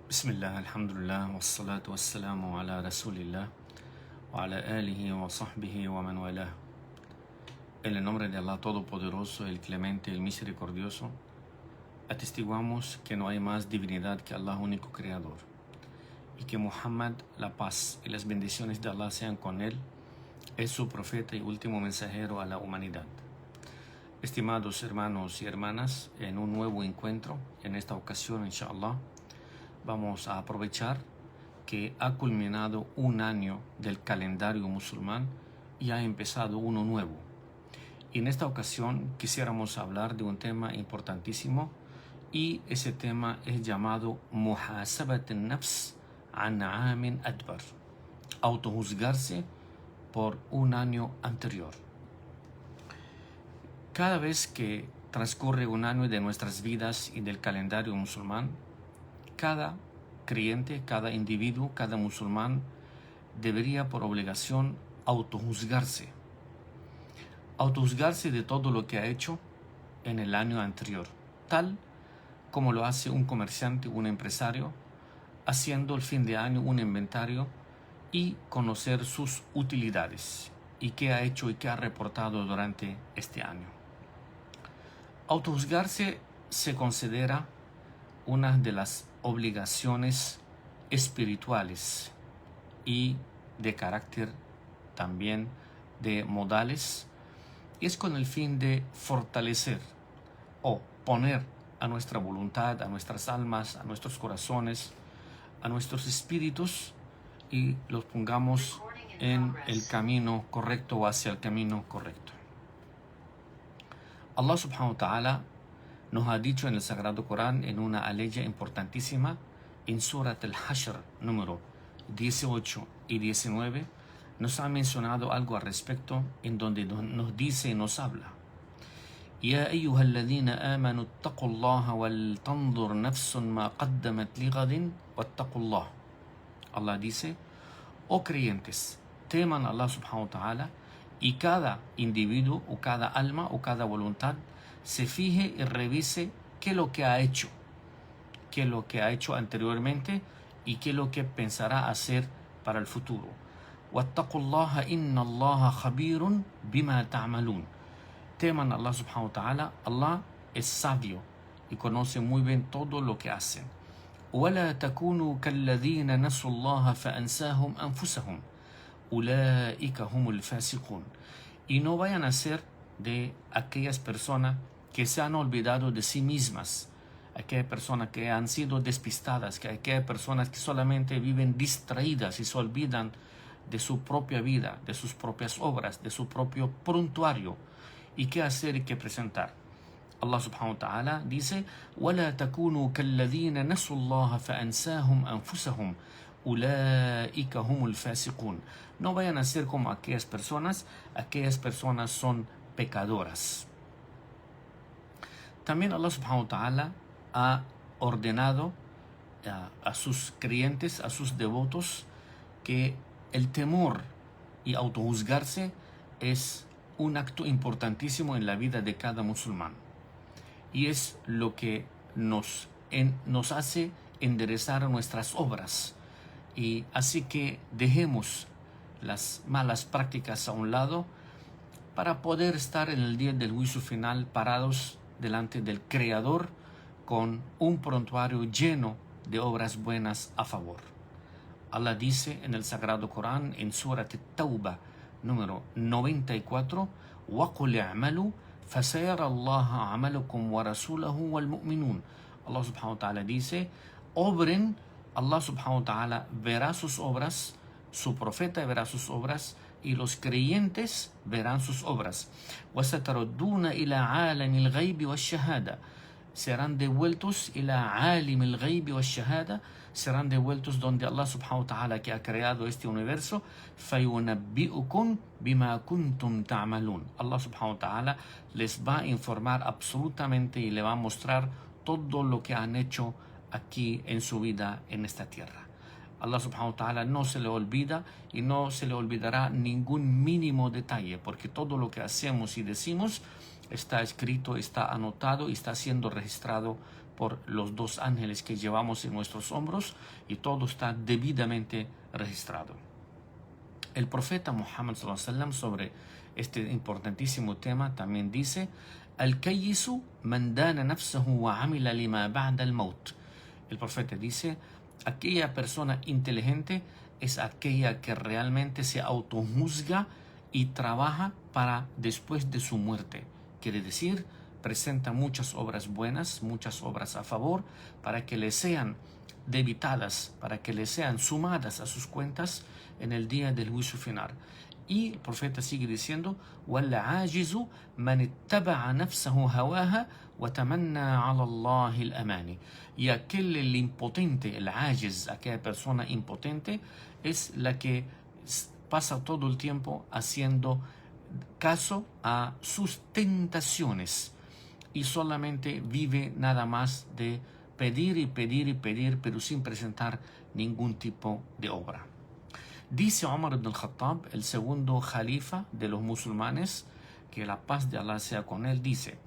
Bismillah, alhamdulillah, wassalatu wassalamu ala rasulillah, wa ala alihi wa sahbihi wa man walah. En el nombre de Allah Todopoderoso, el Clemente, el Misericordioso, atestiguamos que no hay más divinidad que Allah, único Creador, y que Muhammad, la paz y las bendiciones de Allah sean con él, es su profeta y último mensajero a la humanidad. Estimados hermanos y hermanas, en un nuevo encuentro, en esta ocasión, inshallah, vamos a aprovechar que ha culminado un año del calendario musulmán y ha empezado uno nuevo. Y en esta ocasión quisiéramos hablar de un tema importantísimo, y ese tema es llamado Muhasabat al-Nafs an Amin Adbar, autojuzgarse por un año anterior. Cada vez que transcurre un año de nuestras vidas y del calendario musulmán, cada creyente, cada individuo, cada musulmán debería por obligación autojuzgarse de todo lo que ha hecho en el año anterior, tal como lo hace un comerciante, un empresario, haciendo el fin de año un inventario y conocer sus utilidades y qué ha hecho y qué ha reportado durante este año. Autojuzgarse se considera una de las obligaciones espirituales y de carácter también de modales, y es con el fin de fortalecer o poner a nuestra voluntad, a nuestras almas, a nuestros corazones, a nuestros espíritus, y los pongamos en el camino correcto o hacia el camino correcto. Allah subhanahu wa ta'ala nos ha dicho en el Sagrado Corán, en una aleya importantísima, en Surat al-Hashr número 18 y 19, nos ha mencionado algo al respecto, en donde nos dice y nos habla: Ya ayyuhalladhina amanu attaqullaha wal tanzur nafsun ma qaddamat lighadin wattaqullah. Allah dice: oh creyentes, teman a Allah subhanahu wa ta'ala, y cada individuo o cada alma o cada voluntad se fije y revise qué es lo que ha hecho, anteriormente, y qué es lo que pensará hacer para el futuro. Wattaqullaha inna Allaha khabirun bima ta'malun. Teman a Allah subhanahu wa ta'ala. Allah es sabio y conoce muy bien todo lo que hacen. ولا تكونوا كالذين نسوا الله فأنساهم أنفسهم أولئك هم الفاسقون. Y no vayan a ser de aquellas personas que se han olvidado de sí mismas, aquellas personas que han sido despistadas, aquellas personas que solamente viven distraídas y se olvidan de su propia vida, de sus propias obras, de su propio prontuario y qué hacer y qué presentar. Allah subhanahu wa ta'ala dice: وَلَا تَكُونُوا كَالَّذِينَ نَسُوا اللَّهَ فَأَنْسَاهُمْ أَنفُسَهُمْ أُولَئِكَ هُمُ الْفَاسِقُونَ. No vayan a ser como aquellas personas son pecadoras. También Allah subhanahu wa ta'ala ha ordenado a sus creyentes, a sus devotos, que el temor y autojuzgarse es un acto importantísimo en la vida de cada musulmán, y es lo que nos hace enderezar nuestras obras. Y así que dejemos las malas prácticas a un lado para poder estar en el día del juicio final parados delante del Creador con un prontuario lleno de obras buenas a favor. Allah dice en el Sagrado Corán, en Surat al-Tawbah número 94: وَقُلْ اعْمَلُوا فَسَيَرَ اللَّهَ عَمَلَكُمْ وَرَسُولَهُ وَالْمُؤْمِنُونَ. Allah subhanahu wa ta'ala dice: obren, Allah subhanahu wa ta'ala verá sus obras, su profeta verá sus obras, y los creyentes verán sus obras. وَسَتَرُدُّونَ إِلَى عَالَمِ الْغَيْبِ وَالشَّهَادَةِ. Serán devueltos ila alim al-ghayb wa shahada, serán devueltos donde Allah subhanahu wa ta'ala, que ha creado este universo, fayunabbi'ukum bima kuntum ta'malun. Allah subhanahu wa ta'ala les va a informar absolutamente y le va a mostrar todo lo que han hecho aquí en su vida en esta tierra. Allah subhanahu wa ta'ala no se le olvida y no se le olvidará ningún mínimo detalle, porque todo lo que hacemos y decimos está escrito, está anotado y está siendo registrado por los 2 ángeles que llevamos en nuestros hombros, y todo está debidamente registrado. El profeta Muhammad sallallahu alaihi wasallam sobre este importantísimo tema también dice: Al-kayyisu man dana nafsahu wa amila lima ba'da al-maut. El profeta dice: aquella persona inteligente es aquella que realmente se autojuzga y trabaja para después de su muerte. Quiere decir, presenta muchas obras buenas, muchas obras a favor, para que le sean debitadas, para que le sean sumadas a sus cuentas en el día del juicio final. Y el profeta sigue diciendo: وَالْعَاجِزُ مَنِ اتَّبَعَ نَفْسَهُ هَوَاهَا وَتَمَنَّى عَلَى اللَّهِ الْأَمَانِ. Y aquel, el impotente, el ajiz, aquella persona impotente, es la que pasa todo el tiempo haciendo caso a sus tentaciones y solamente vive nada más de pedir y pedir y pedir, pero sin presentar ningún tipo de obra. Dice Omar ibn al-Khattab, el segundo jalifa de los musulmanes, que la paz de Allah sea con él, dice: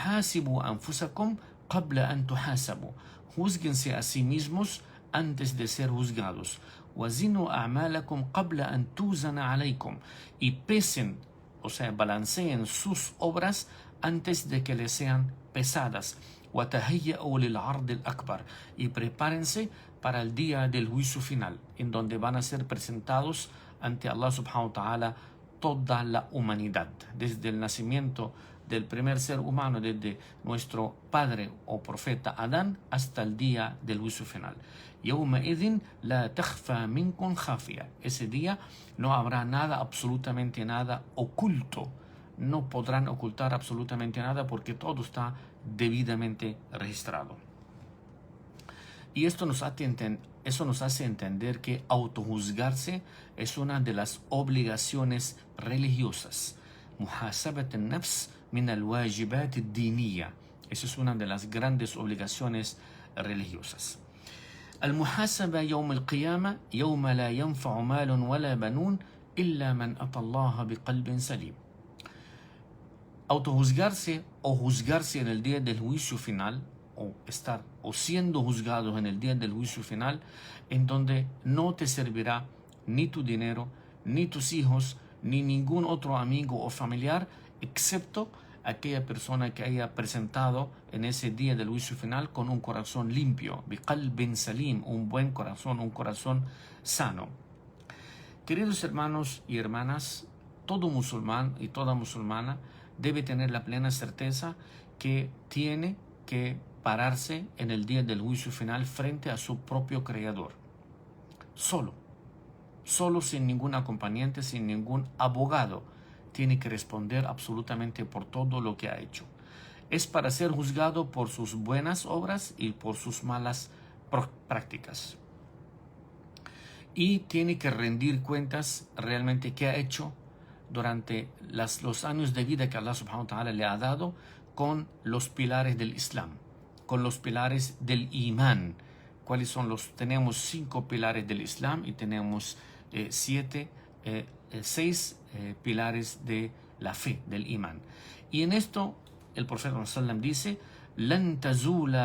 Hasibu anfusakum qabla an tuhasabu. Júzguense a sí mismos antes de ser juzgados. Wazinu a'malakum qabla an tuzana alaykum. Y pesen, o sea, balanceen sus obras antes de que les sean pesadas. وَتَهَيَّأُوا لِلْعَرْضِ الْأَكْبَرِ. Y prepárense para el día del juicio final, en donde van a ser presentados ante Allah subhanahu wa ta'ala toda la humanidad, desde el nacimiento del primer ser humano, desde nuestro padre o profeta Adán hasta el día del juicio final. يَوْمَئِذٍ لَا تَخْفَى مِنْكُمْ خَافِيَةٌ. Ese día no habrá nada, absolutamente nada oculto. No podrán ocultar absolutamente nada porque todo está debidamente registrado. Y esto nos hace entender que autojuzgarse es una de las obligaciones religiosas. Muhasabat al-nafs min al-wajibat al-diniya. Esa es una de las grandes obligaciones religiosas. Al-muhasaba yawm al-qiyamah yawma la yanfa'u malun wala banun illa man ata Allah biqalbin salim. Autojuzgarse o juzgarse en el día del juicio final, o siendo juzgados en el día del juicio final, en donde no te servirá ni tu dinero, ni tus hijos, ni ningún otro amigo o familiar, excepto aquella persona que haya presentado en ese día del juicio final con un corazón limpio, biqalbin salim, un buen corazón, un corazón sano. Queridos hermanos y hermanas, todo musulmán y toda musulmana debe tener la plena certeza que tiene que pararse en el día del juicio final frente a su propio Creador. Solo, sin ningún acompañante, sin ningún abogado, tiene que responder absolutamente por todo lo que ha hecho. Es para ser juzgado por sus buenas obras y por sus malas prácticas. Y tiene que rendir cuentas realmente qué ha hecho durante los años de vida que Allah subhanahu wa ta'ala le ha dado, con los pilares del Islam, con los pilares del Imán. ¿Cuáles son los? Tenemos 5 pilares del Islam y tenemos 6 pilares de la fe, del Imán. Y en esto el profeta sallam dice: لن تزول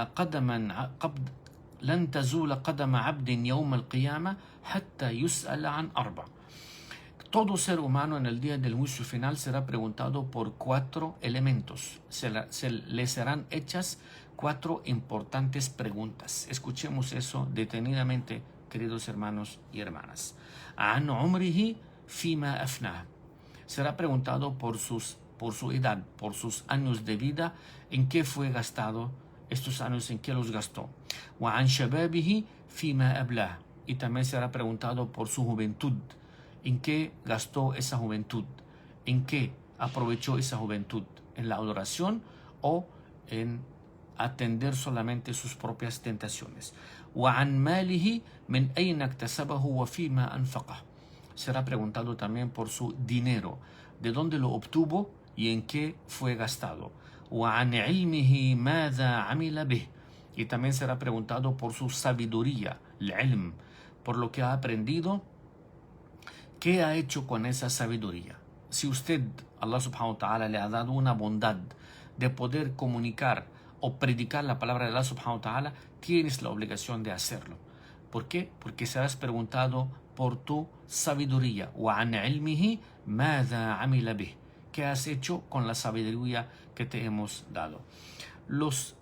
قدم عبد يوم القيامة حتى يسأل عن 4. Todo ser humano en el día del juicio final será preguntado por 4 elementos. Le serán hechas 4 importantes preguntas. Escuchemos eso detenidamente, queridos hermanos y hermanas. An umrihi fima afnah. Será preguntado por su edad, por sus años de vida, en qué fue gastado estos años, en qué los gastó. Wa an shababihi fima ablah. Y también será preguntado por su juventud. ¿En qué gastó esa juventud? ¿En qué aprovechó esa juventud? ¿En la adoración o en atender solamente sus propias tentaciones? وَعَنْ مَالِهِ مِنْ أَيْنَ اكْتَسَبَهُ وَفِيمَا أَنْفَقَهُ. Será preguntado también por su dinero, de dónde lo obtuvo y en qué fue gastado. وَعَنْ عِلْمِهِ مَاذَا عَمِلَ بِهِ. Y también será preguntado por su sabiduría, العلم, por lo que ha aprendido. ¿Qué ha hecho con esa sabiduría? Si usted, Allah subhanahu wa ta'ala, le ha dado una bondad de poder comunicar o predicar la palabra de Allah subhanahu wa ta'ala, tienes la obligación de hacerlo. ¿Por qué? Porque serás preguntado por tu sabiduría. وَعَنْ عِلْمِهِ مَاذَا عَمِلَ بِهِ. ¿Qué has hecho con la sabiduría que te hemos dado? Los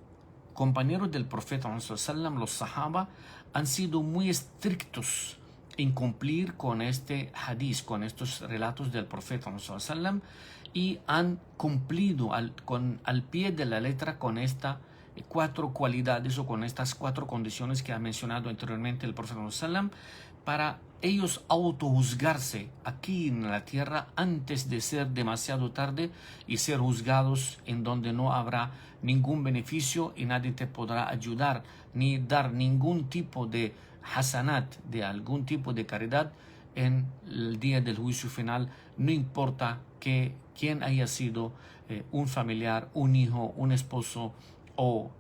compañeros del profeta ﷺ, los sahaba, han sido muy estrictos en cumplir con este hadith, con estos relatos del profeta ﷺ, y han cumplido al pie de la letra con estas 4 cualidades o con estas 4 condiciones que ha mencionado anteriormente el profeta ﷺ, para ellos autojuzgarse aquí en la tierra antes de ser demasiado tarde y ser juzgados en donde no habrá ningún beneficio y nadie te podrá ayudar ni dar ningún tipo de hasanat, de algún tipo de caridad en el día del juicio final, no importa quién haya sido un familiar, un hijo, un esposo o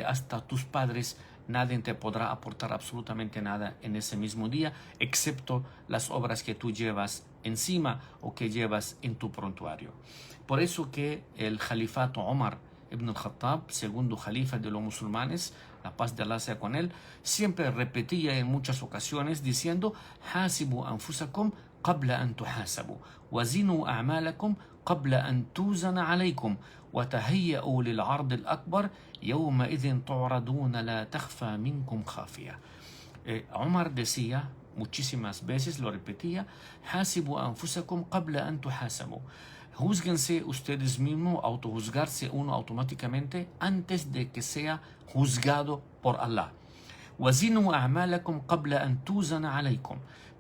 hasta tus padres. Nadie te podrá aportar absolutamente nada en ese mismo día, excepto las obras que tú llevas encima o que llevas en tu prontuario. Por eso que el califato Omar ibn al-Khattab, segundo califa de los musulmanes, la paz de Allah sea con él, siempre repetía en muchas ocasiones diciendo: "Hasibu anfusakum qabla an tuhasabu, wazinu a'malakum qabla an tuzana alaykum, وتهيئوا للعرض الأكبر يومئذ تعرضون لا تخفى منكم خافية". Omar decía muchísimas veces, lo repetía: "Hasibu anfusakum qabla an tuhasabu". Júzguense ustedes mismos, autojuzgarse uno automáticamente antes de que sea juzgado por Allah. وَزِنُوا أَعْمَالَكُمْ قَبْلَ أَن تُوزَنَ عَلَيْكُمْ.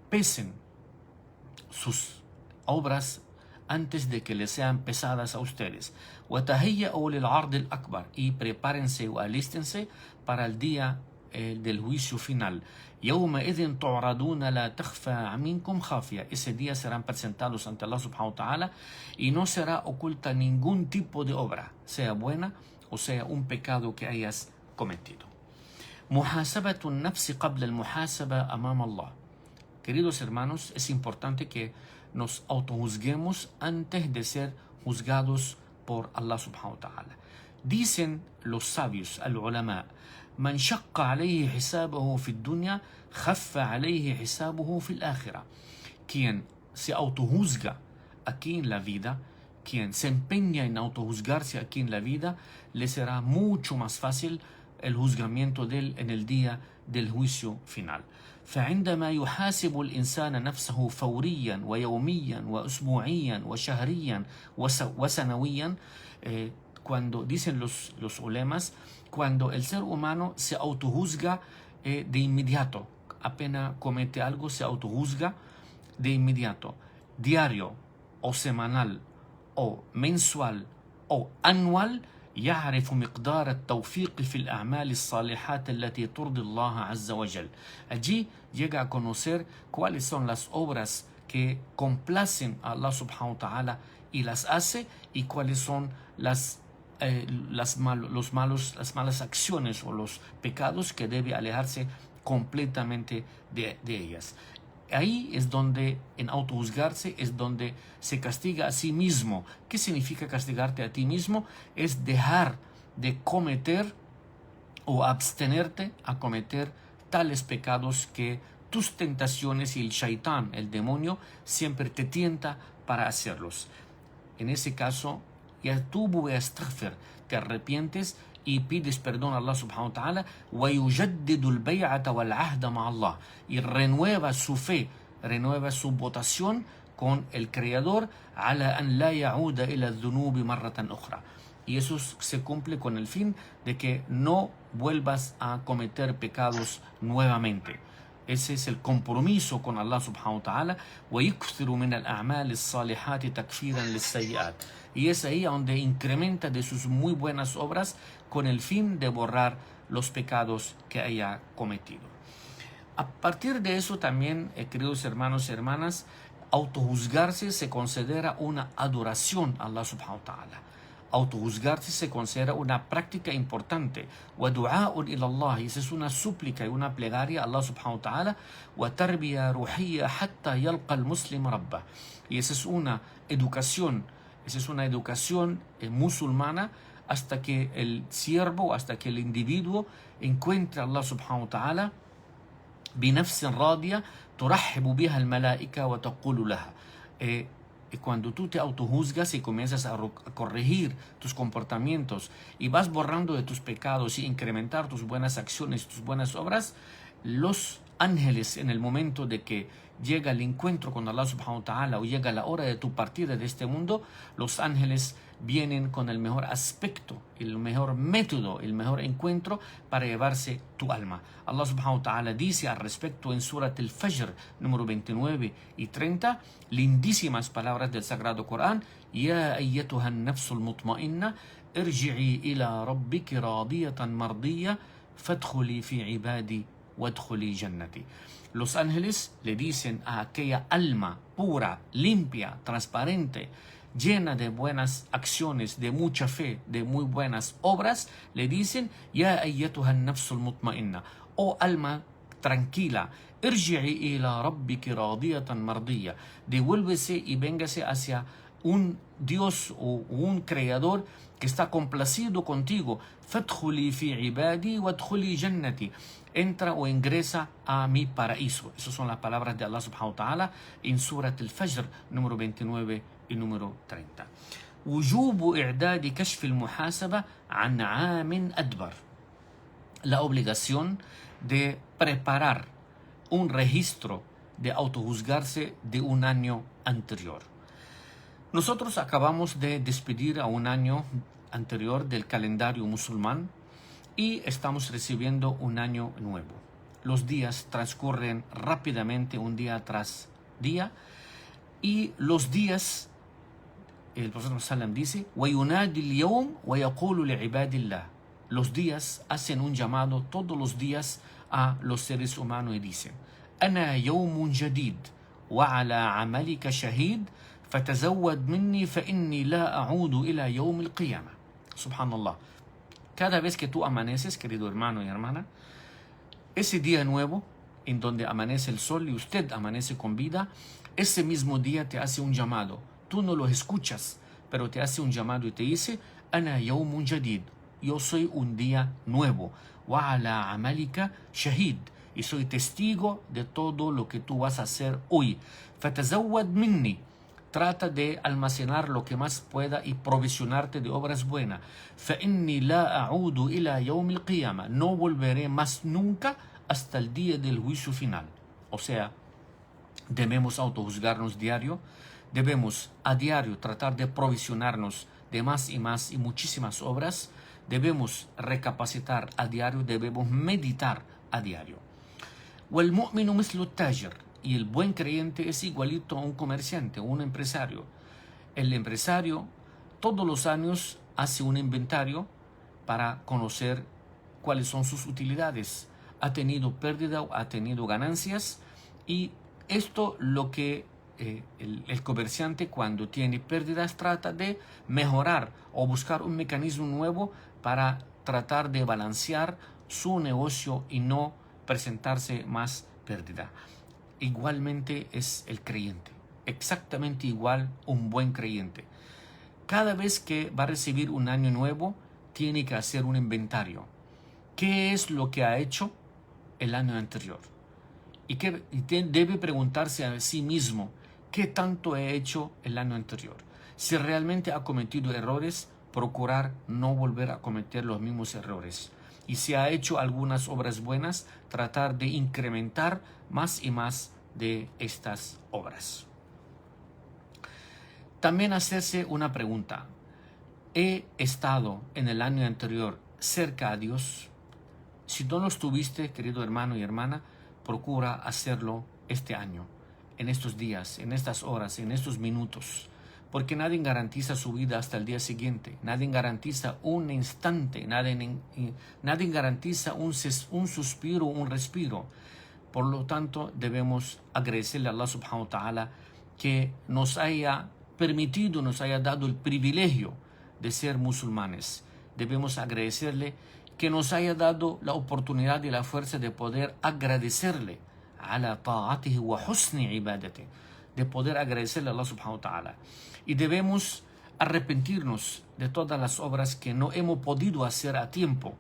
Pesen sus obras antes de que les sean pesadas a ustedes. وَتَهَيَّأُوا لِلْعَرْضِ الْأَكْبَرِ. Y prepárense o alístense para el día del juicio final. يَوْمَئِذٍ تُعْرَضُونَ لَا تَخْفَى مِنكُمْ خَافِيَةٌ. Ese día serán presentados ante Allah subhanahu wa ta'ala y no será oculta ningún tipo de obra, sea buena o sea un pecado que hayas cometido. محاسبة النفس قبل المحاسبة أمام الله. Queridos hermanos, es importante que nos autojuzguemos antes de ser juzgados por Allah subhanahu wa ta'ala. Dicen los sabios, al-ulama: "Man shaqqa alayhi hisabahu fi dunya, khaffa alayhi hisabuhu fi al-akhirah". Quien se autojuzga aquí en la vida, quien se empeña en autojuzgarse aquí en la vida, le será mucho más fácil el juzgamiento de él en el día del juicio final. فعندما يحاسب الإنسان نفسه فوريا ويوميا وأسبوعيا وشهريا وسنويا, cuando dicen los ulemas, cuando el ser humano se autojuzga de inmediato, apenas comete algo, se autojuzga de inmediato, diario o semanal o mensual o anual, يعرف مقدار التوفيق في الأعمال الصالحات التي ترضي الله عز وجل. Allí llega a conocer cuáles son las obras que complacen a Allah subhanahu wa ta'ala y las hace, y cuáles son las malas acciones o los pecados que debe alejarse completamente de ellas. Ahí es donde, en autojuzgarse, es donde se castiga a sí mismo. ¿Qué significa castigarte a ti mismo? Es dejar de cometer o abstenerte a cometer tales pecados que tus tentaciones y el shaitán, el demonio, siempre te tienta para hacerlos. En ese caso, yatubu wa yastaghfir, te arrepientes y pides perdón a Allah subhanahu wa ta'ala, وَيُجَدِّدُ الْبَيْعَةَ وَالْعَهْدَ مَعَ اللَّهِ, y renueva su fe, renueva su votación con el Creador, عَلَى أَنْ لَا يَعُودَ إِلَى الذُّنُوبِ مَرَّةً أُخْرَى. Y eso se cumple con el fin de que no vuelvas a cometer pecados nuevamente. Ese es el compromiso con Allah subhanahu wa ta'ala. وَيُكْثِرُ مِنَ الْأَعْمَالِ الصَّالِحَاتِ تَكْفِيرًا لِلسَّيِّئَاتِ. Y es ahí donde incrementa de sus muy buenas obras con el fin de borrar los pecados que haya cometido. A partir de eso también, queridos hermanos y hermanas, autojuzgarse se considera una adoración a Allah subhanahu wa ta'ala. Autojuzgarse se considera una práctica importante. وَدُعَاءٌ إِلَى اللَّهِ, esa es una súplica y una plegaria a Allah subhanahu wa ta'ala. وَتَرْبِيَةٌ رُوحِيَّةٌ حَتَّى يَلْقَى الْمُسْلِمَ رَبَّهُ. Y esa es una educación musulmana hasta que el siervo, hasta que el individuo encuentre a Allah subhanahu wa ta'ala بنفس راضية ترحب بها الملائكة وتقول لها. Cuando tú te autojuzgas y comienzas a corregir tus comportamientos y vas borrando de tus pecados y incrementar tus buenas acciones, tus buenas obras, los ángeles, en el momento de que llega el encuentro con Allah subhanahu wa ta'ala o llega la hora de tu partida de este mundo, los ángeles vienen con el mejor aspecto, el mejor método, el mejor encuentro para llevarse tu alma. Allah subhanahu wa ta'ala dice al respecto en Surat al-Fajr, número 29 y 30, lindísimas palabras del Sagrado Corán: Ya ayyatuhan nafsul mutma'inna, irji'i ila rabbiki radiyatan mardiyya, fadkhuli fi ibadi wadkhuli jannati. Los ángeles le dicen a aquella alma pura, limpia, transparente, llena de buenas acciones, de mucha fe, de muy buenas obras, le dicen: Ya ayyatuhan nafsul mutma'inna, oh alma tranquila, irji'i ila rabbiki radiyatan mardiyya, devuélvese y véngase hacia un Dios o un creador que está complacido contigo. Fadkhuli fi ibadi wadkhuli jannati, entra o ingresa a mi paraíso. Esas son las palabras de Allah subhanahu wa ta'ala en Surat al-Fajr, número 29 y número 30. وجوب إعداد كشف المحاسبة عن عام أدبر, la obligación de preparar un registro de autojuzgarse de un año anterior. Nosotros acabamos de despedir a un año anterior del calendario musulmán y estamos recibiendo un año nuevo. Los días transcurren rápidamente, un día tras día, y los días, el profeta sallam dice: وَيُنَادِ الْيَوْمِ وَيَقُولُ لِعِبَادِ اللَّهِ, los días hacen un llamado todos los días a los seres humanos y dicen: أَنَا يَوْمٌ جَدِيدٌ وَعَلَى عَمَلِكَ شَهِيدٌ فَتَزَوَّدْ مِنِّي فَإِنِّي لَا أَعُودُ إِلَى يَوْمِ الْقِيَامَةِ. Subhanallah. Cada vez que tú amaneces, querido hermano y hermana, ese día nuevo en donde amanece el sol y usted amanece con vida, ese mismo día te hace un llamado. Tú no lo escuchas, pero te hace un llamado y te dice: Ana yawmun jadid, yo soy un día nuevo. Wa ala amalika shahid, y soy testigo de todo lo que tú vas a hacer hoy. Fatazawwad minni, trata de almacenar lo que más pueda y provisionarte de obras buenas. فَإِنِّي لَا أَعُودُ إِلَى يَوْمِ الْقِيَامَةِ, no volveré más nunca hasta el día del juicio final. O sea, debemos autojuzgarnos diario, debemos a diario tratar de provisionarnos de más y muchísimas obras, debemos recapacitar a diario, debemos meditar a diario. وَالْمُؤْمِنُ مِثْلُ التَّاجِرِ, y el buen creyente es igualito a un comerciante, un empresario. El empresario todos los años hace un inventario para conocer cuáles son sus utilidades. Ha tenido pérdida o ha tenido ganancias, y esto lo que el comerciante, cuando tiene pérdidas, trata de mejorar o buscar un mecanismo nuevo para tratar de balancear su negocio y no presentarse más pérdida. Igualmente es el creyente, exactamente igual un buen creyente. Cada vez que va a recibir un año nuevo, tiene que hacer un inventario. ¿Qué es lo que ha hecho el año anterior? Y debe preguntarse a sí mismo: ¿qué tanto he hecho el año anterior? Si realmente ha cometido errores, procurar no volver a cometer los mismos errores. Y si ha hecho algunas obras buenas, tratar de incrementar más y más de estas obras. También hacerse una pregunta: ¿he estado en el año anterior cerca a Dios? Si no lo estuviste, querido hermano y hermana, procura hacerlo este año, en estos días, en estas horas, en estos minutos. Porque nadie garantiza su vida hasta el día siguiente, nadie garantiza un instante, nadie garantiza un suspiro, un respiro. Por lo tanto, debemos agradecerle a Allah subhanahu wa ta'ala que nos haya permitido, nos haya dado el privilegio de ser musulmanes. Debemos agradecerle que nos haya dado la oportunidad y la fuerza de poder agradecerle ala ta'atihi wa husni ibadati, de poder agradecerle a Allah subhanahu wa ta'ala. Y debemos arrepentirnos de todas las obras que no hemos podido hacer a tiempo.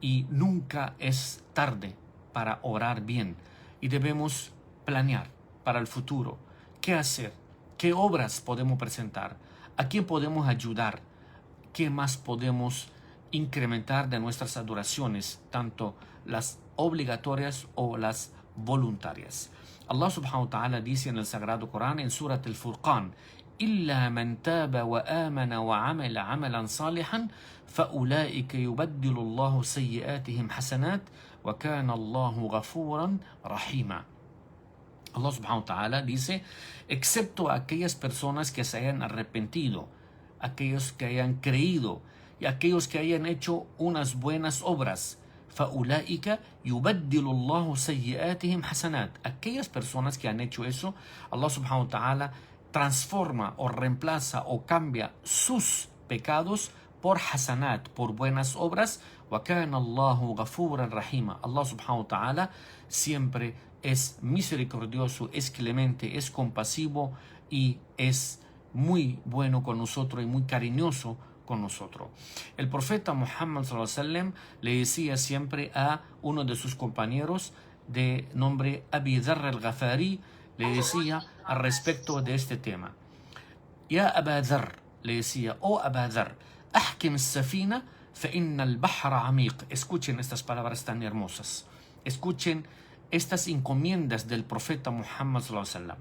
Y nunca es tarde para orar bien. Y debemos planear para el futuro. ¿Qué hacer? ¿Qué obras podemos presentar? ¿A quién podemos ayudar? ¿Qué más podemos incrementar de nuestras adoraciones, tanto las obligatorias o las voluntarias? Allah subhanahu wa ta'ala dice en el Sagrado Corán, en Surat al-Furqan: إلا من تاب وآمن وعمل عملا صالحا فأولئك يبدل الله سيئاتهم حسنات وكان الله غفورا رحيما. Allah subhanahu wa ta'ala dice, excepto aquellas personas que se hayan arrepentido, aquellos que hayan creído y aquellos que hayan hecho unas buenas obras. فَأُولَئِكَ يُبَدِّلُ اللَّهُ سَيِّئَاتِهِمْ حَسَنَاتٍ. Aquellas personas que han hecho eso, Allah subhanahu wa ta'ala transforma o reemplaza o cambia sus pecados por hasanat, por buenas obras. وَكَانَ اللَّهُ غَفُورًا رَحِيمًا. Allah subhanahu wa ta'ala siempre es misericordioso, es clemente, es compasivo y es muy bueno con nosotros y muy cariñoso con nosotros. El profeta Muhammad sallallahu alaihi wasallam le decía siempre a uno de sus compañeros de nombre Abi Dharr al-Ghafari, le decía al respecto de este tema: Ya Aba Dharr, le decía, oh Aba Dharr, ahkim as-safina fa inna al-bahra amiq. Escuchen estas palabras tan hermosas. Escuchen estas encomiendas del profeta Muhammad sallallahu alaihi wasallam.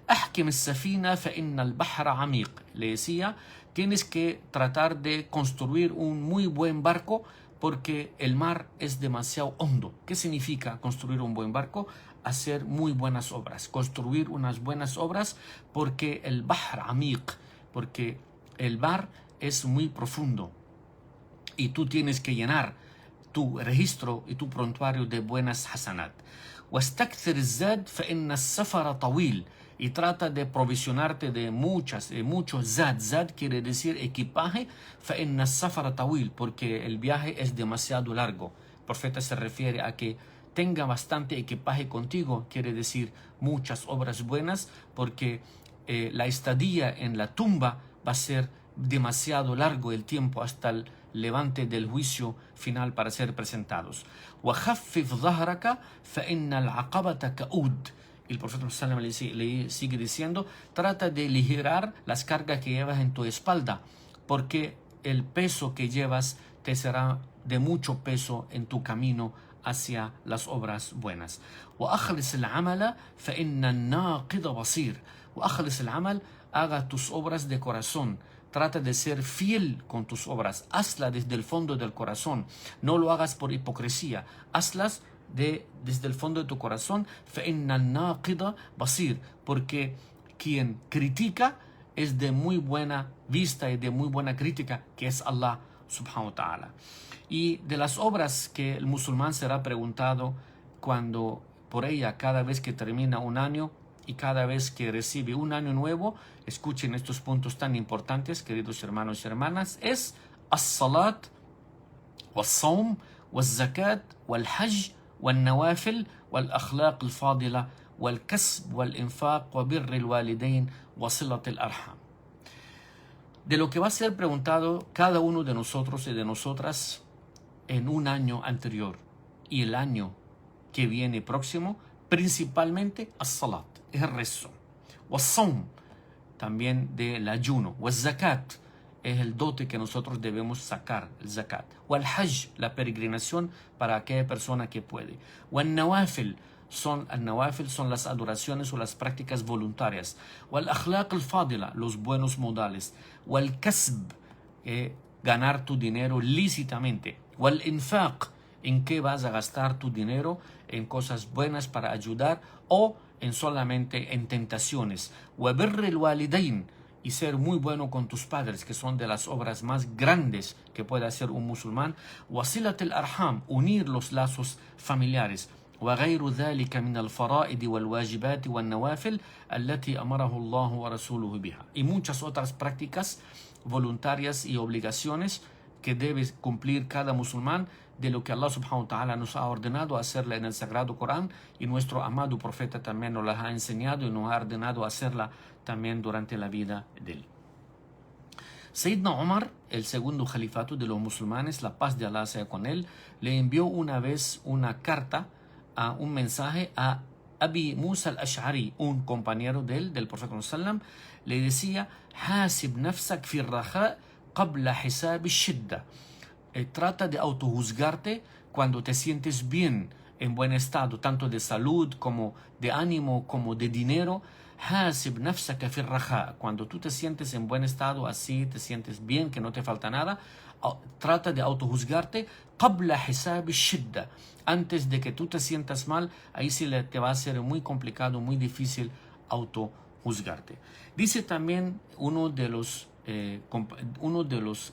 Ahkim as-safina fa inna al-bahra amiq. Le decía, tienes que tratar de construir un muy buen barco porque el mar es demasiado hondo. ¿Qué significa construir un buen barco? Hacer muy buenas obras, construir unas buenas obras, porque el bahr amiq, porque el mar es muy profundo y tú tienes que llenar tu registro y tu prontuario de buenas hasanat. واستكثر الزاد فإن السفر طويل. Y trata de provisionarte de muchos zad. Zad quiere decir equipaje. فإن السفر طويل, porque el viaje es demasiado largo. El profeta se refiere a que tenga bastante equipaje contigo, quiere decir muchas obras buenas, porque la estadía en la tumba va a ser demasiado largo el tiempo hasta el levante del juicio final para ser presentados. وَخَفِّفْ ظَهْرَكَ فَإِنَّ الْعَقَبَةَ كَؤُودٍ. El profeta le sigue diciendo, trata de aligerar las cargas que llevas en tu espalda, porque el peso que llevas te será de mucho peso en tu camino hacia las obras buenas. وَأَخْلِصِ الْعَمَلَ فَإِنَّ النَّاقِدَ بَصِيرٌ. وَأَخْلِصِ الْعَمَلَ, haga tus obras de corazón. Trata de ser fiel con tus obras. Hazla desde el fondo del corazón. No lo hagas por hipocresía. Hazlas desde el fondo de tu corazón. فَإِنَّ النَّاقِدَ بَصِيرٌ. Porque quien critica es de muy buena vista y de muy buena crítica, que es Allah subhanahu wa ta'ala. Y de las obras que el musulmán será preguntado cuando por ella, cada vez que termina un año y cada vez que recibe un año nuevo, escuchen estos puntos tan importantes, queridos hermanos y hermanas, es as-salat, was-sawm, was-zakat, wal-hajj, wal-nawafil, wal-akhlaq al-fadila, wal-kasb, wal-infaq, wa birr al-walidain, wa silat al-arham. De lo que va a ser preguntado cada uno de nosotros y de nosotras en un año anterior y el año que viene próximo, principalmente as-salat, es el rezo, was-sawm, también del ayuno, was-zakat, es el dote que nosotros debemos sacar, el zakat, wal-hajj, la peregrinación para aquella persona que puede, wal-nawafil, son las adoraciones o las prácticas voluntarias, wal-akhlaq al-fadila, los buenos modales, wal-kasb, ganar tu dinero lícitamente, wal-infaq, en qué vas a gastar tu dinero, en cosas buenas para ayudar o en solamente en tentaciones, wa birr al-walidain, y ser muy bueno con tus padres, que son de las obras más grandes que puede hacer un musulmán, wa silat al-arham, unir los lazos familiares, وغير ذلك من الفرائض والواجبات والنوافل التي أمره الله ورسوله بها. Y muchas otras prácticas voluntarias y obligaciones que debe cumplir cada musulmán, de lo que Allah subhanahu wa ta'ala nos ha ordenado hacerla en el Sagrado Corán, y nuestro amado profeta también nos las ha enseñado y nos ha ordenado hacerla también durante la vida de él. Sayyidina Omar, el segundo califato de los musulmanes, la paz de Allah sea con él, le envió una vez una carta, un mensaje a Abi Musa al-Ash'ari, un compañero de él, del Profeta sallam. Le decía: Hasib nafsak fi raja qabla hisab shidda. Trata de autojuzgarte cuando te sientes bien, en buen estado, tanto de salud como de ánimo, como de dinero. Hasib nafsaka fi raja. Cuando tú te sientes en buen estado, así te sientes bien, que no te falta nada, trata de autojuzgarte qabla hisab shidda. Antes de que tú te sientas mal, ahí sí te va a ser muy complicado, muy difícil autojuzgarte. Dice también uno de los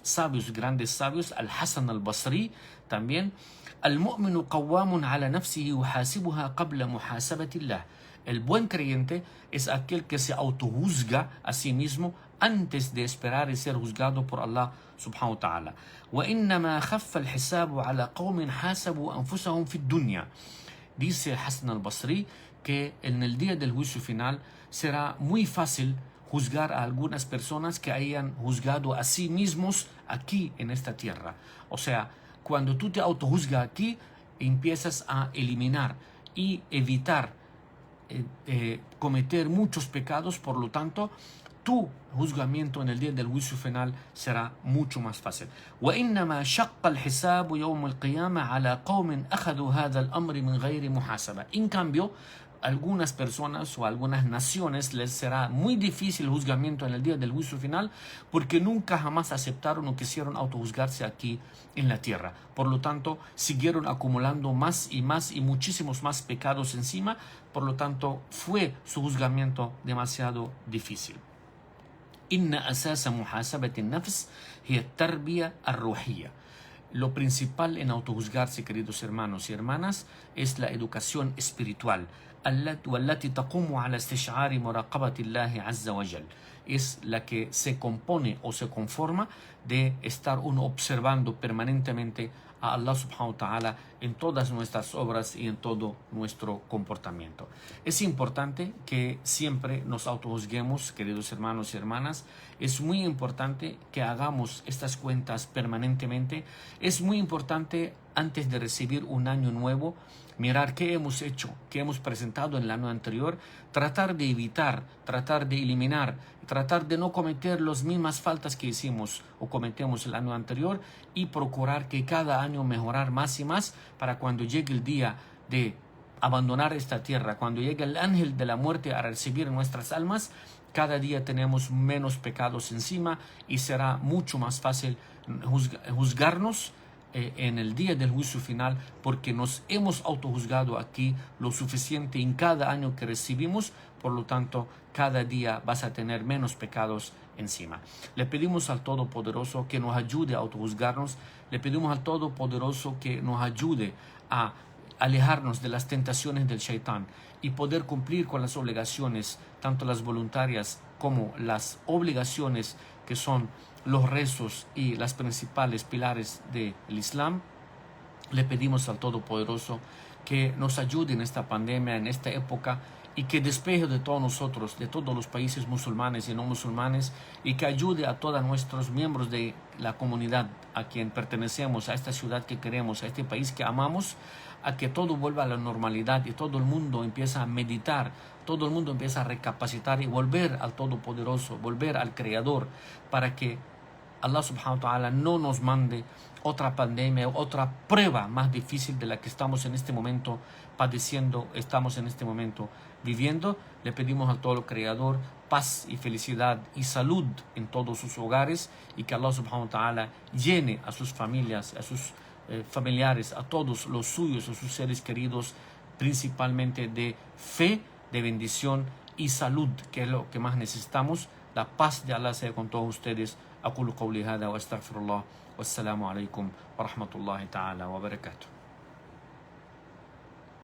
sabios, grandes sabios, Al-Hasan al-Basri, también: Al-mu'minu qawwamun ala nafsihi yuhasibuha qabla muhasabati Allah. El buen creyente es aquel que se autojuzga a sí mismo antes de esperar y ser juzgado por Allah subhanahu wa ta'ala. وَإِنَّمَا خَفَّ الْحِسَابُ عَلَى قَوْمٍ حَاسَبُوا أَنفُسَهُمْ فِي الدُّنْيَا. Dice Hassan al-Basri que en el día del juicio final será muy fácil juzgar a algunas personas que hayan juzgado a sí mismos aquí en esta tierra. O sea, cuando tú te autojuzgas aquí, empiezas a eliminar y evitar cometer muchos pecados. Por lo tanto, tu juzgamiento en el día del juicio final será mucho más fácil. وإنما شق الحساب يوم القيامة على قوم أخذوا هذا الأمر من غير محاسبة. En cambio, algunas personas o algunas naciones les será muy difícil el juzgamiento en el día del juicio final porque nunca jamás aceptaron o quisieron autojuzgarse aquí en la tierra. Por lo tanto, siguieron acumulando más y más y muchísimos más pecados encima. Por lo tanto, fue su juzgamiento demasiado difícil. Inna asasa muhasabati nafs hiya tarbiya ar-ruhiyya. Lo principal en autojuzgarse, queridos hermanos y hermanas, es la educación espiritual. والتي تقوم على استشعار مراقبة الله عز وجل. Es la que se compone o se conforma de estar uno observando permanentemente a Allah subhanahu wa ta'ala en todas nuestras obras y en todo nuestro comportamiento. Es importante que siempre nos autojuzguemos, queridos hermanos y hermanas. Es muy importante que hagamos estas cuentas permanentemente. Es muy importante, antes de recibir un año nuevo, mirar qué hemos hecho, qué hemos presentado en el año anterior, tratar de evitar, tratar de eliminar, tratar de no cometer las mismas faltas que hicimos o cometemos el año anterior y procurar que cada año mejorar más y más para cuando llegue el día de abandonar esta tierra, cuando llegue el ángel de la muerte a recibir nuestras almas, cada día tenemos menos pecados encima y será mucho más fácil juzgarnos en el día del juicio final, porque nos hemos autojuzgado aquí lo suficiente en cada año que recibimos. Por lo tanto, cada día vas a tener menos pecados encima. Le pedimos al Todopoderoso que nos ayude a autojuzgarnos. Le pedimos al Todopoderoso que nos ayude a alejarnos de las tentaciones del Shaitán y poder cumplir con las obligaciones, tanto las voluntarias como las obligaciones que son los rezos y las principales pilares del Islam. Le pedimos al Todopoderoso que nos ayude en esta pandemia, en esta época, y que despeje de todos nosotros, de todos los países musulmanes y no musulmanes, y que ayude a todos nuestros miembros de la comunidad a quien pertenecemos, a esta ciudad que queremos, a este país que amamos, a que todo vuelva a la normalidad y todo el mundo empieza a meditar, todo el mundo empieza a recapacitar y volver al Todopoderoso, volver al Creador, para que Allah subhanahu wa ta'ala no nos mande otra pandemia, otra prueba más difícil de la que estamos en este momento padeciendo, estamos en este momento viviendo. Le pedimos al todo Creador paz y felicidad y salud en todos sus hogares, y que Allah subhanahu wa ta'ala llene a sus familias, a sus familiares, a todos los suyos, a sus seres queridos, principalmente de fe, de bendición y salud, que es lo que más necesitamos. La paz de Allah sea con todos ustedes. أقول قولي هذا وأستغفر الله والسلام عليكم ورحمة الله تعالى وبركاته.